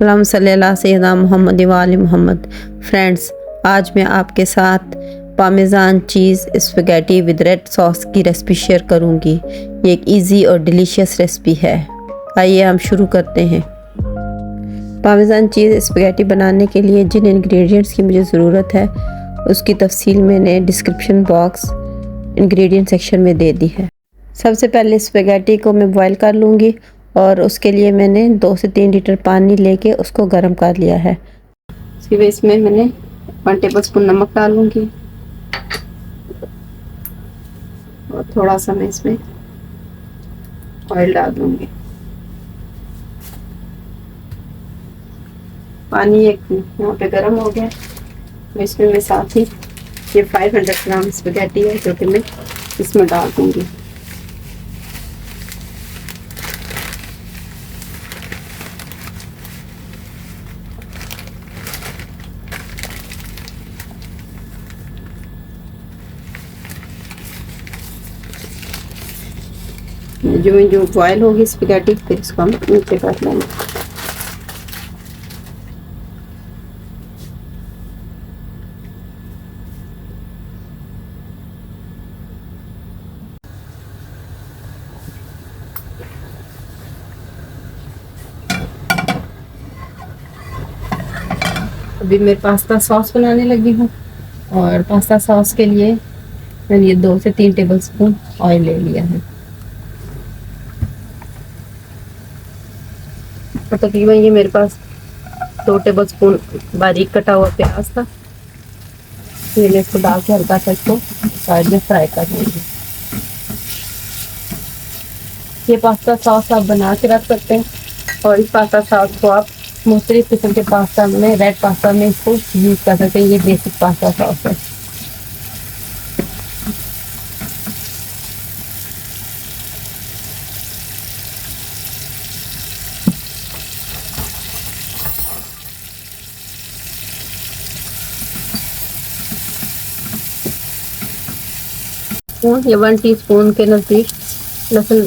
अल्लाहुम्मा सल्ली अला सय्यिदना मुहम्मद व आलि मोहम्मद। फ्रेंड्स, आज मैं आपके साथ पामेज़ान चीज़ स्पैगेटी विद रेड सॉस की रेसिपी शेयर करूंगी। ये एक इजी और डिलीशियस रेसिपी है। आइए हम शुरू करते हैं। पामेज़ान चीज़ स्पैगेटी बनाने के लिए जिन इंग्रेडिएंट्स की मुझे ज़रूरत है उसकी तफसील मैंने डिस्क्रिप्शन बॉक्स इंग्रेडिएंट सेक्शन में दे दी है। सबसे पहले स्पैगेटी को मैं बॉईल कर लूँगी और उसके लिए मैंने 2 से 3 लीटर पानी लेके उसको गर्म कर लिया है। फिर इसमें मैंने 1 टेबलस्पून नमक डालूंगी और थोड़ा सा मैं इसमें ऑयल डाल दूंगी। पानी एक यहाँ पे गर्म हो गया तो इसमें मैं साथ ही ये 500 ग्राम स्पैगेटी है जो कि मैं इसमें डाल दूंगी। जो बॉयल होगी स्पैगेटी फिर इसको हम नीचे कर लेंगे। अभी मैं पास्ता सॉस बनाने लगी हूँ और पास्ता सॉस के लिए मैंने ये 2 से 3 टेबलस्पून ऑयल ले लिया है और तकरीबन ये मेरे पास 2 टेबलस्पून बारीक कटा हुआ प्याज था। ये मैं इसको डाल के हल्का सा इसको साइड में फ्राई कर लूँगी। ये पास्ता सॉस आप बना के रख सकते हैं और इस पास्ता सॉस को आप मुख्तलिफ किस्म के पास्ता में रेड पास्ता में इसको यूज़ कर सकते हैं। ये बेसिक पास्ता सॉस है। ये 1 टीस्पून के नज़दीक लहसुन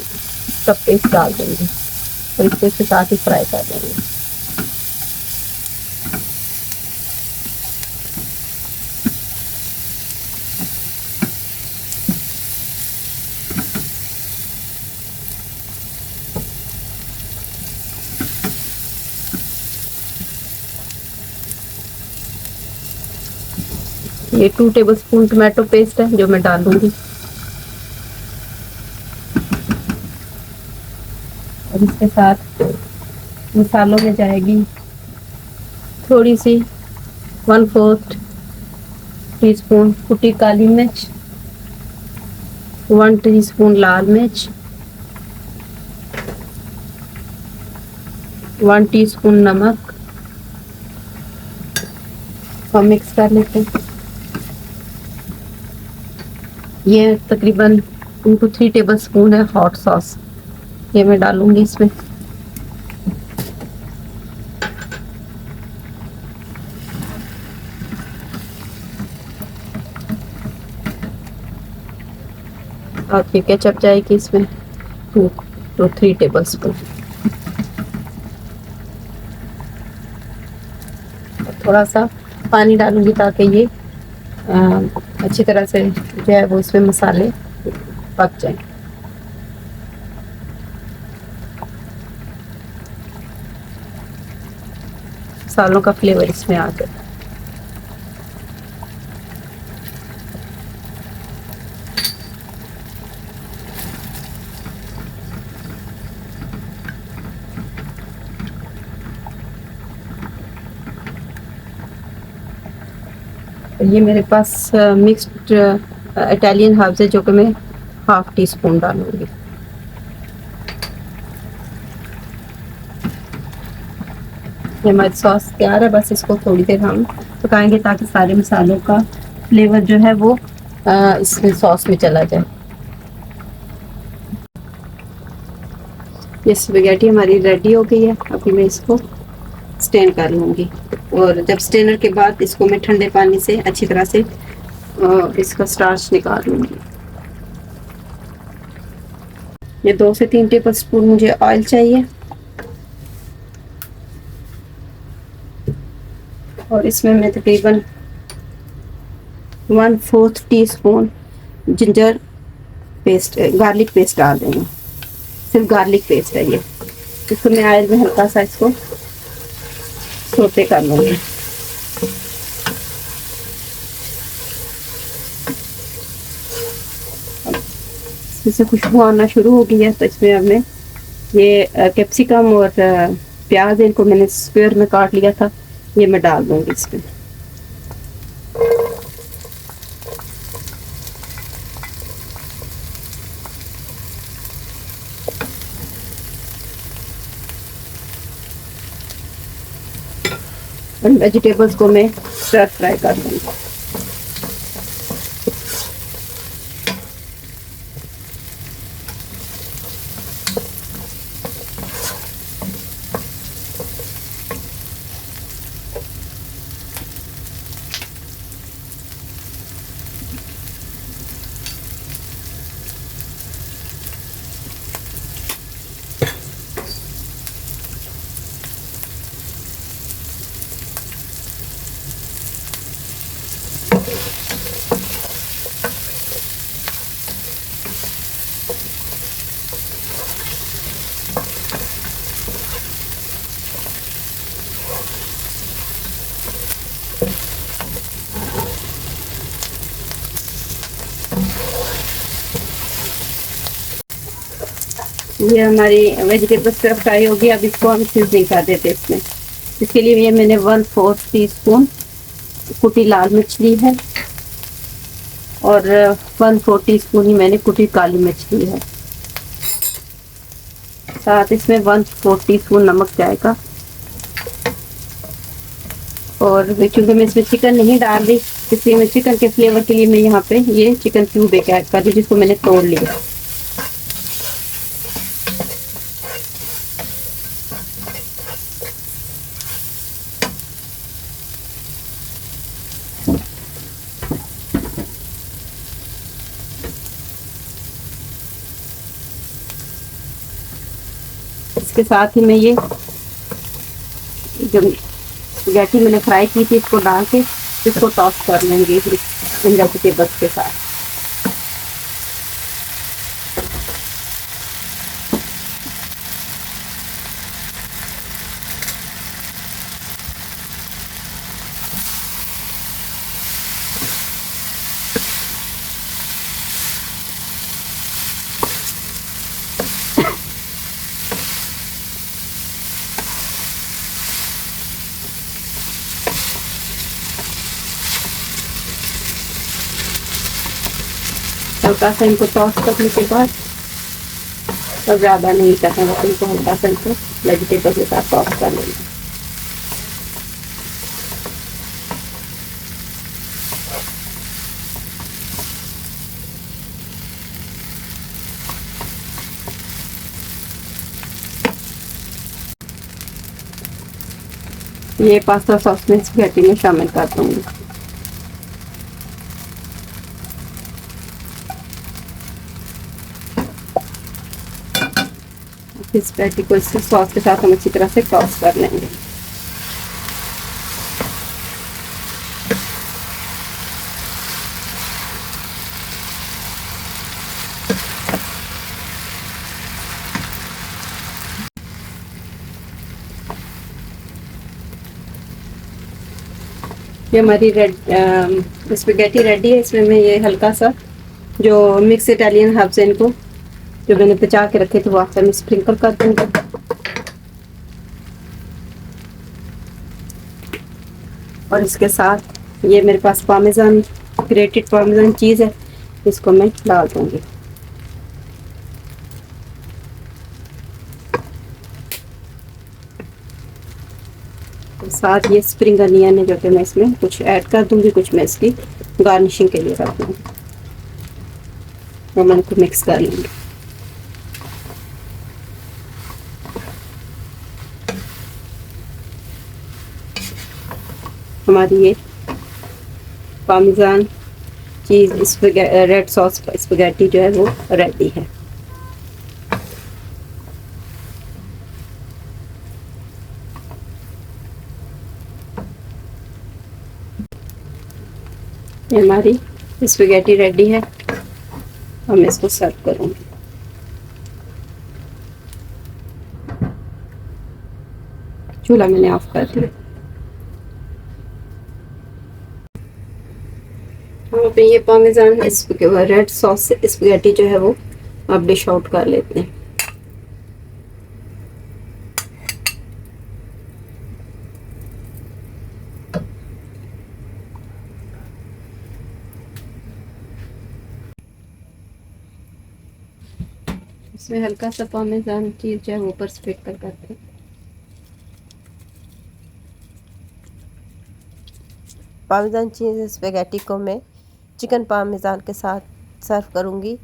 का पेस्ट डाल देंगे और इसको इसके साथ ही फ्राई कर देंगे। ये 2 टेबलस्पून टमाटो पेस्ट है जो मैं डाल दूंगी और इसके साथ मसालों में जाएगी थोड़ी सी 1/4 टीस्पून कुटी काली मिर्च, 1 टीस्पून लाल मिर्च, 1 टीस्पून नमक और मिक्स कर लेते हैं। ये तकरीबन 2 to 3 टेबलस्पून है हॉट सॉस, ये मैं डालूंगी इसमें। और फिर केचप जाएगी इसमें 2 to 3 टेबलस्पून। थोड़ा सा पानी डालूंगी ताकि ये अच्छी तरह से जो है वो इसमें मसाले पक जाए। मसालों का फ्लेवर इसमें आ जाए। ये मेरे पास मिक्स्ड इटालियन हर्ब्स है जो कि मैं 1/2 टीस्पून डालूंगी। ये हमारी सॉस तैयार है, बस इसको थोड़ी देर हम पकाएंगे ताकि सारे मसालों का फ्लेवर जो है वो इसमें सॉस में चला जाए। ये स्पैगेटी हमारी रेडी हो गई है। अभी मैं इसको स्टेन कर लूँगी और जब स्टेनर के बाद इसको मैं ठंडे पानी से अच्छी तरह से इसका स्टार्च निकाल लूँगी। ये 2 से 3 टेबल स्पून मुझे ऑयल चाहिए। और इसमें मैं तकरीबन 1/4 teaspoon ginger paste, garlic paste डाल देंगे। सिर्फ गार्लिक पेस्ट है ये। इसको मैं ऑयल में हल्का सा इसको सोते कर लूँगी। इससे खुशबू आना शुरू हो गई है, तो इसमें अब मैं ये कैप्सिकम और प्याज, इनको मैंने स्क्वायर में काट लिया था, ये मैं डाल दूँगी इसमें। और वेजिटेबल्स को मैं स्टर फ्राई कर दूँगी। ये हमारी वेजिटेबल स्टर फ्राई होगी। अब इसको हम सीजनिंग कर देते हैं इसमें। इसके लिए ये मैंने 1/4 टीस्पून कुटी लाल मिर्च ली है और 1/4 टीस्पून ही मैंने कुटी काली मिर्च ली है। साथ इसमें 1/4 टीस्पून नमक जाएगा। और क्योंकि मैं इसमें चिकन नहीं डाल रही, इसलिए मैं चिकन के फ्लेवर के लिए मैं यहाँ पे ये चिकन क्यूब एक ऐड कर दी, जिसको मैंने तोड़ लिया। इसके साथ ही मैं ये जो स्पैगेटी मैंने फ्राई की थी इसको डाल के इसको टॉस कर लेंगे इन वेजिटेबल्स के साथ। हल्का सा इनको टॉस करने के बाद, और ज़्यादा नहीं करना है, इनको हल्का सा इनको वेजिटेबल के साथ टॉस कर लेंगे। ये पास्ता सॉस में स्पैगेटी में शामिल कर दूंगी। इस पैटी को इसके सॉस के साथ हम अच्छी तरह से टॉस कर लेंगे। ये हमारी स्पैगेटी रेडी है। इसमें मैं ये हल्का सा जो मिक्स इटालियन हर्ब्स हैं, इनको जो मैंने बचा के रखे थे वो आप में स्प्रिंकल कर दूंगी। और इसके साथ ये मेरे पास पामेजान, ग्रेटेड पामेजान चीज़ है, इसको मैं डाल दूंगी। तो साथ ये स्प्रिंग अनियन है जो कि मैं इसमें कुछ ऐड कर दूंगी, कुछ मैं इसकी गार्निशिंग के लिए रख दूंगी। मैं इनको मिक्स कर लूँगी। हमारी ये पामेजान चीज़ रेड सॉस स्पैगेटी जो है वो रेडी है। ये हमारी स्पैगेटी रेडी है, हम इसको सर्व करूँगी। चूल्हा मैंने ऑफ कर दिया। हम पे ये पामेजान रेड सॉस से स्पैगेटी जो है वो अब डिश आउट कर लेते हैं। इसमें हल्का सा पामेजान चीज जो है ऊपर स्प्रेड कर करते हैं। पामेजान चीज़ स्पैगेटी को मैं चिकन पामेजान के साथ सर्व करूंगी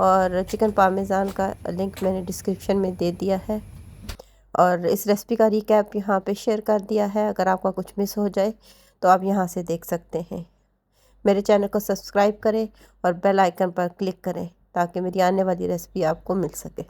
और चिकन पामेजान का लिंक मैंने डिस्क्रिप्शन में दे दिया है और इस रेसिपी का रिकैप यहाँ पे शेयर कर दिया है। अगर आपका कुछ मिस हो जाए तो आप यहाँ से देख सकते हैं। मेरे चैनल को सब्सक्राइब करें और बेल आइकन पर क्लिक करें ताकि मेरी आने वाली रेसिपी आपको मिल सके।